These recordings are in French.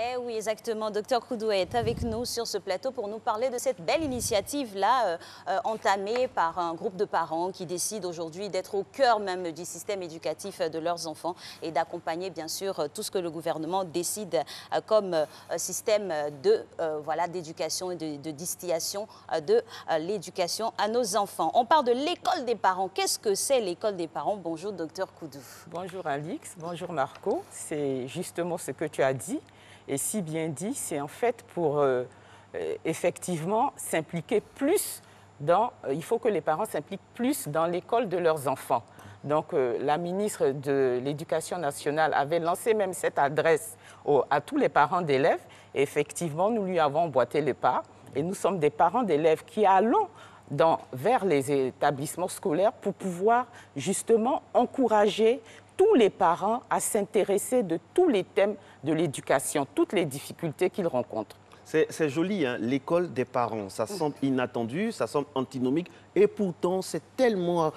Eh oui, exactement. Docteur Koudou est avec nous sur ce plateau pour nous parler de cette belle initiative-là entamée par un groupe de parents qui décident aujourd'hui d'être au cœur même du système éducatif de leurs enfants et d'accompagner bien sûr tout ce que le gouvernement décide comme système d'éducation et de distillation de l'éducation à nos enfants. On parle de l'école des parents. Qu'est-ce que c'est l'école des parents? Bonjour, docteur Koudou. Bonjour Alix, bonjour Marco. C'est justement ce que tu as dit. Et si bien dit, c'est en fait pour effectivement s'impliquer plus dans... il faut que les parents s'impliquent plus dans l'école de leurs enfants. Donc la ministre de l'Éducation nationale avait lancé même cette adresse à tous les parents d'élèves. Et effectivement, nous lui avons emboîté le pas. Et nous sommes des parents d'élèves qui allons vers les établissements scolaires pour pouvoir justement encourager tous les parents à s'intéresser de tous les thèmes de l'éducation, toutes les difficultés qu'ils rencontrent. C'est joli, hein, l'école des parents. Ça semble inattendu, ça semble antinomique, et pourtant c'est tellement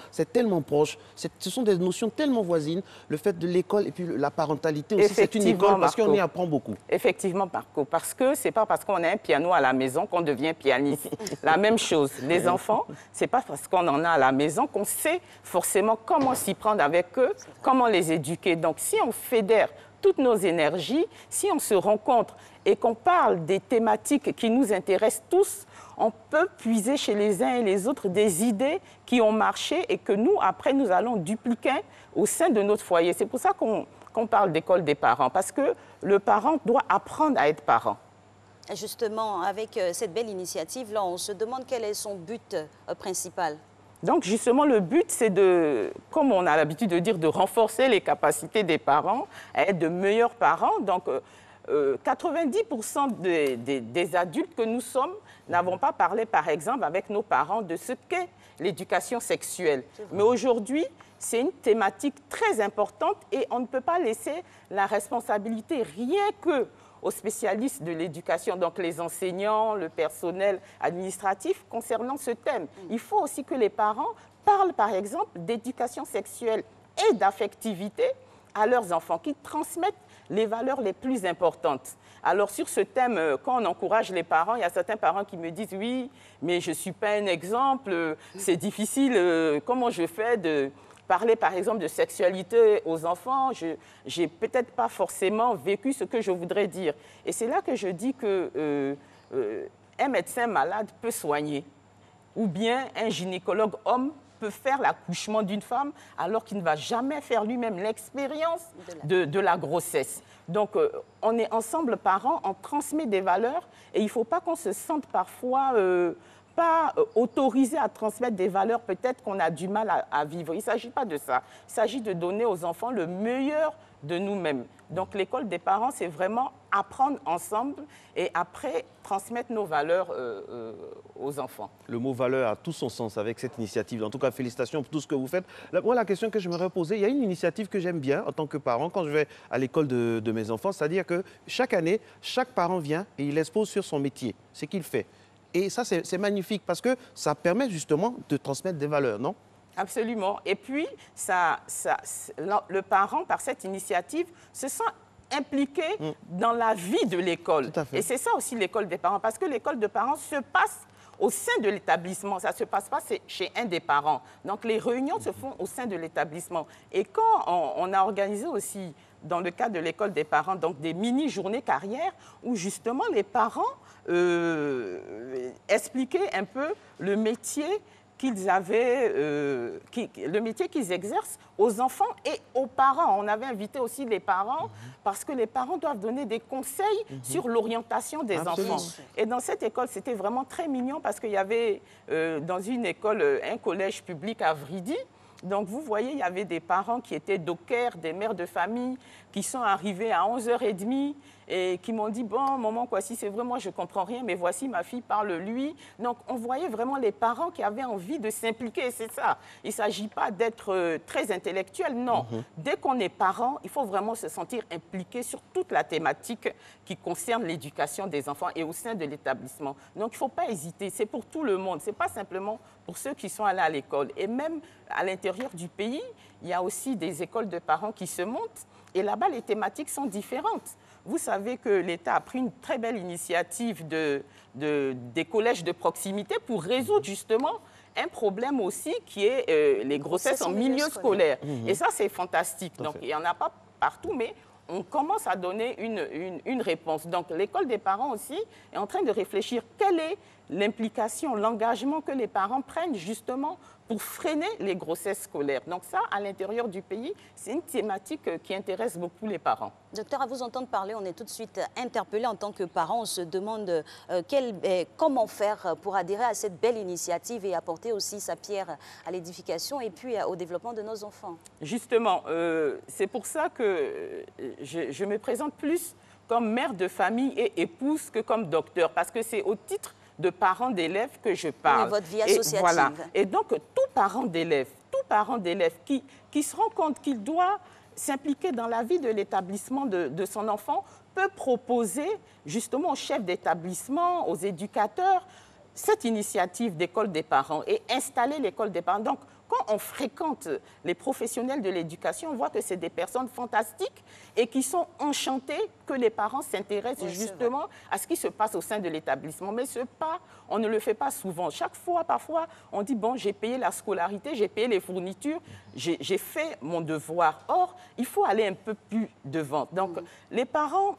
proche. Ce sont des notions tellement voisines. Le fait de l'école et puis la parentalité aussi, c'est une école parce qu'on y apprend beaucoup. Effectivement, Marco, parce que c'est pas parce qu'on a un piano à la maison qu'on devient pianiste. La même chose, les enfants, c'est pas parce qu'on en a à la maison qu'on sait forcément comment s'y prendre avec eux, comment les éduquer. Donc si on fédère toutes nos énergies, si on se rencontre et qu'on parle des thématiques qui nous intéressent tous, on peut puiser chez les uns et les autres des idées qui ont marché et que nous, après, nous allons dupliquer au sein de notre foyer. C'est pour ça qu'on parle d'école des parents, parce que le parent doit apprendre à être parent. Justement, avec cette belle initiative-là, on se demande quel est son but principal. Donc, justement, le but, c'est de, comme on a l'habitude de dire, de renforcer les capacités des parents à être de meilleurs parents. Donc, 90% des adultes que nous sommes n'avons pas parlé, par exemple, avec nos parents de ce qu'est l'éducation sexuelle. Mais aujourd'hui, c'est une thématique très importante et on ne peut pas laisser la responsabilité rien que aux spécialistes de l'éducation, donc les enseignants, le personnel administratif, concernant ce thème. Il faut aussi que les parents parlent, par exemple, d'éducation sexuelle et d'affectivité à leurs enfants, qui transmettent les valeurs les plus importantes. Alors, sur ce thème, quand on encourage les parents, il y a certains parents qui me disent « Oui, mais je ne suis pas un exemple, c'est difficile, comment je fais de... » Parler, par exemple, de sexualité aux enfants, je n'ai peut-être pas forcément vécu ce que je voudrais dire. Et c'est là que je dis que un médecin malade peut soigner, ou bien un gynécologue homme peut faire l'accouchement d'une femme alors qu'il ne va jamais faire lui-même l'expérience de la grossesse. Donc, on est ensemble parents, on transmet des valeurs et il ne faut pas qu'on se sente parfois... pas autorisé à transmettre des valeurs peut-être qu'on a du mal à vivre. Il ne s'agit pas de ça. Il s'agit de donner aux enfants le meilleur de nous-mêmes. Donc l'école des parents, c'est vraiment apprendre ensemble et après transmettre nos valeurs aux enfants. Le mot valeur a tout son sens avec cette initiative. En tout cas, félicitations pour tout ce que vous faites. Moi, la question que je me reposais, il y a une initiative que j'aime bien en tant que parent quand je vais à l'école de mes enfants, c'est-à-dire que chaque année, chaque parent vient et il expose sur son métier, ce qu'il fait. Et ça, c'est magnifique parce que ça permet justement de transmettre des valeurs, non? Absolument. Et puis, le parent, par cette initiative, se sent impliqué dans la vie de l'école. Et c'est ça aussi l'école des parents, parce que l'école des parents se passe au sein de l'établissement. Ça ne se passe pas chez un des parents. Donc, les réunions se font au sein de l'établissement. Et quand on a organisé aussi, dans le cadre de l'école des parents, donc des mini-journées carrière, où justement les parents expliquaient un peu le métier qu'ils avaient, le métier qu'ils exercent aux enfants et aux parents. On avait invité aussi les parents parce que les parents doivent donner des conseils sur l'orientation des enfants. Et dans cette école, c'était vraiment très mignon parce qu'il y avait dans une école, un collège public à Vridi. Donc, vous voyez, il y avait des parents qui étaient dockers, des mères de famille, qui sont arrivés à 11h30 et qui m'ont dit « Bon, maman, quoi, si c'est vrai, moi, je ne comprends rien, mais voici, ma fille parle lui. » Donc, on voyait vraiment les parents qui avaient envie de s'impliquer, c'est ça. Il ne s'agit pas d'être très intellectuel, non. Dès qu'on est parent, il faut vraiment se sentir impliqué sur toute la thématique qui concerne l'éducation des enfants et au sein de l'établissement. Donc, il ne faut pas hésiter, c'est pour tout le monde, ce n'est pas simplement pour ceux qui sont allés à l'école. Et même à l'intérieur du pays, il y a aussi des écoles de parents qui se montent. Et là-bas, les thématiques sont différentes. Vous savez que l'État a pris une très belle initiative des collèges de proximité pour résoudre justement un problème aussi qui est les grossesses en milieu scolaire. Et ça, c'est fantastique. Donc, il n'y en a pas partout, mais on commence à donner une réponse. Donc, l'école des parents aussi est en train de réfléchir quelle est l'implication, l'engagement que les parents prennent justement pour freiner les grossesses scolaires. Donc ça, à l'intérieur du pays, c'est une thématique qui intéresse beaucoup les parents. Docteur, à vous entendre parler, on est tout de suite interpellé en tant que parents. On se demande comment faire pour adhérer à cette belle initiative et apporter aussi sa pierre à l'édification et puis au développement de nos enfants. Justement, c'est pour ça que je me présente plus comme mère de famille et épouse que comme docteur, parce que c'est au titre de parents d'élèves que je parle. Et votre vie associative. Et, voilà. Et donc, tout parent d'élève qui se rend compte qu'il doit s'impliquer dans la vie de l'établissement de son enfant peut proposer justement aux chefs d'établissement, aux éducateurs, cette initiative d'école des parents et installer l'école des parents. Donc, quand on fréquente les professionnels de l'éducation, on voit que c'est des personnes fantastiques et qui sont enchantées que les parents s'intéressent justement à ce qui se passe au sein de l'établissement. Mais ce pas, on ne le fait pas souvent. Chaque fois, parfois, on dit, bon, j'ai payé la scolarité, j'ai payé les fournitures, j'ai fait mon devoir. Or, il faut aller un peu plus devant. Donc, les parents...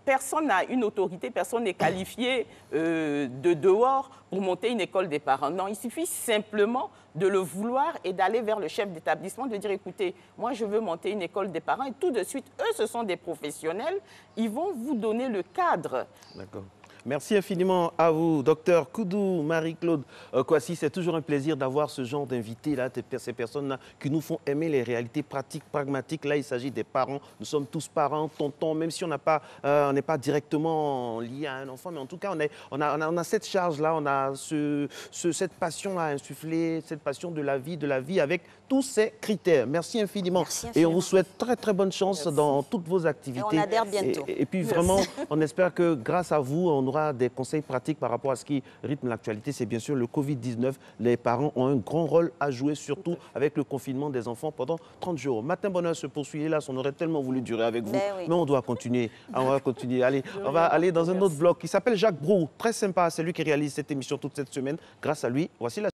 Personne n'a une autorité, personne n'est qualifié de dehors pour monter une école des parents. Non, il suffit simplement de le vouloir et d'aller vers le chef d'établissement, de dire, écoutez, moi je veux monter une école des parents. Et tout de suite, eux, ce sont des professionnels, ils vont vous donner le cadre. D'accord. Merci infiniment à vous, docteur Koudou Marie-Claude Kouassi. C'est toujours un plaisir d'avoir ce genre d'invités-là, ces personnes-là qui nous font aimer les réalités pratiques, pragmatiques. Là, il s'agit des parents. Nous sommes tous parents, tontons, même si on n'est pas directement lié à un enfant. Mais en tout cas, on a cette charge-là, on a cette passion à insuffler, cette passion de la vie avec tous ces critères. Merci infiniment. Et on vous souhaite très, très bonne chance dans toutes vos activités. Et on adhère bientôt. Et puis vraiment, on espère que grâce à vous, on aura des conseils pratiques par rapport à ce qui rythme l'actualité. C'est bien sûr le Covid-19. Les parents ont un grand rôle à jouer, surtout avec le confinement des enfants pendant 30 jours. Matin Bonheur se poursuit. Hélas, on aurait tellement voulu durer avec vous, mais on doit continuer. On va continuer. Allez, on va aller dans un autre bloc qui s'appelle Jacques Brou. Très sympa, c'est lui qui réalise cette émission toute cette semaine. Grâce à lui, voici la